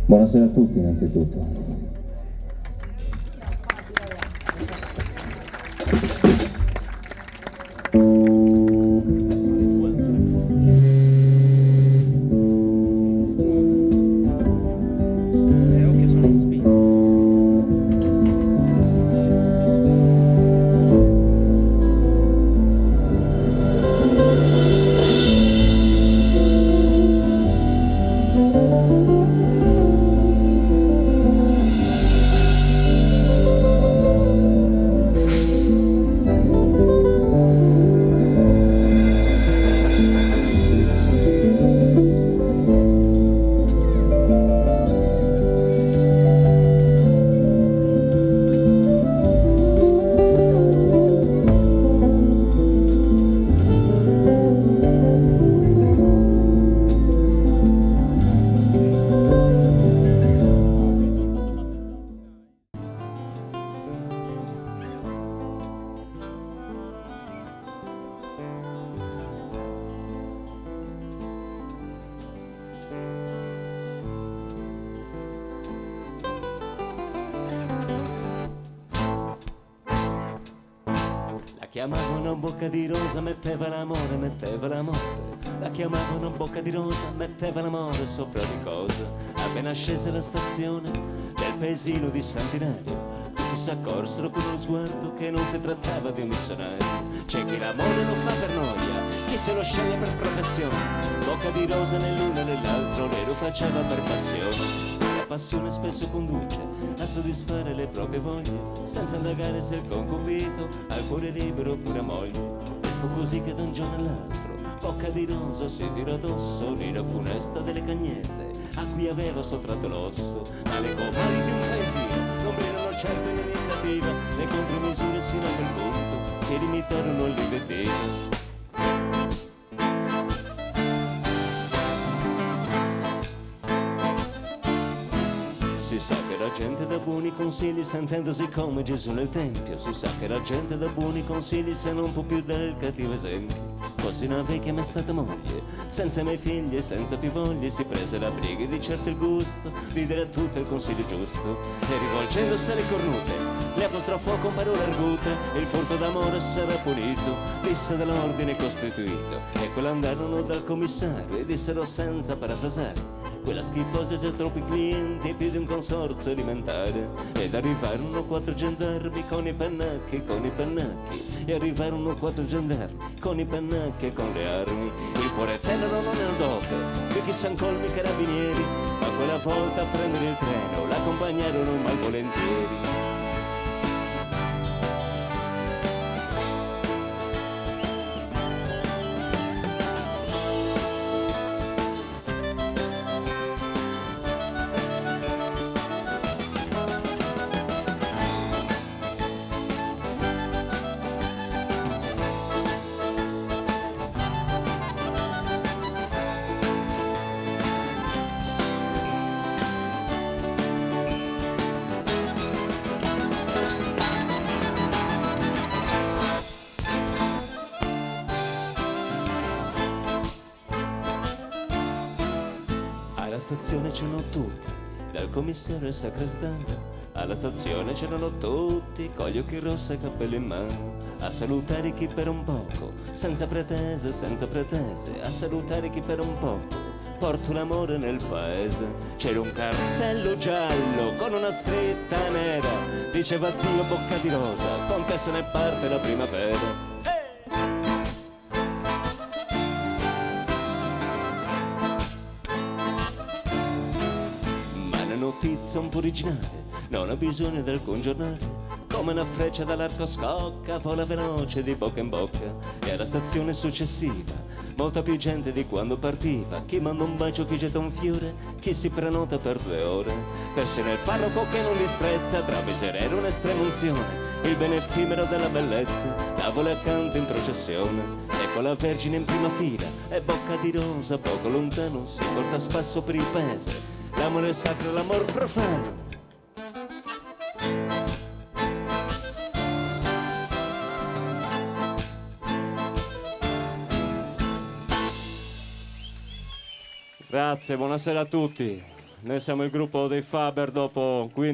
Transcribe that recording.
Buonasera a tutti innanzitutto. Chiamavano bocca di rosa, metteva l'amore, metteva l'amore. La chiamavano bocca di rosa, metteva l'amore sopra di cosa. Appena scese la stazione del paesino di Sant'Ilario, tutti s'accorsero con lo sguardo che non si trattava di un missionario. C'è chi l'amore lo fa per noia, chi se lo sceglie per professione. Bocca di rosa nell'uno e nell'altro, lei lo faceva per passione. La passione spesso conduce a soddisfare le proprie voglie, senza indagare se il concubito ha il cuore libero oppure moglie. E fu così che da un giorno all'altro Bocca di rosa si tirò addosso l'ira funesta delle cagnette a cui aveva sottratto l'osso. Ma le comari di un paesino non vedono certo in iniziativa, le contromisure sino a quel punto si limitarono all'invettiva. Si sa che la gente dà buoni consigli sentendosi come Gesù nel Tempio. Si sa che la gente dà buoni consigli se non può più dare il cattivo esempio. Così una vecchia m'è stata moglie, senza mai figli e senza più voglie, si prese la briga di certo il gusto di dire a tutte il consiglio giusto. E rivolgendosi alle cornute le apostrofò con parole argute: il furto d'amore sarà punito, disse dall'ordine costituito. E quell'andarono dal commissario e dissero senza parafrasare: quella schifosa c'ha troppi clienti e più di un consorzio alimentare. Ed arrivarono 4 gendarmi con i pennacchi, e arrivarono 4 gendarmi con i pennacchi e con le armi. Il cuore tenero non è il dope di chi san colmi carabinieri, ma quella volta a prendere il treno l'accompagnarono malvolentieri. Alla stazione c'erano tutti, dal commissario al sacrestano. Alla stazione c'erano tutti, con gli occhi rossi e cappelli in mano, a salutare chi per un poco, senza pretese, a salutare chi per un poco porto l'amore nel paese. C'era un cartello giallo con una scritta nera, diceva addio Bocca di Rosa, con te se ne parte la primavera. Notizia un po' originale, non ha bisogno del congiornale. Come una freccia dall'arco scocca, vola veloce di bocca in bocca. E alla stazione successiva, molta più gente di quando partiva. Chi manda un bacio, chi getta un fiore, chi si prenota per 2 ore. Persino il parroco che non disprezza, tra miserere un'estrema unzione, il bene effimero della bellezza, tavole accanto in processione. E con la Vergine in prima fila, e Bocca di Rosa poco lontano, si porta a spasso per il paese l'amore sacro e l'amor profano. Grazie, buonasera a tutti. Noi siamo il gruppo dei Faber dopo 15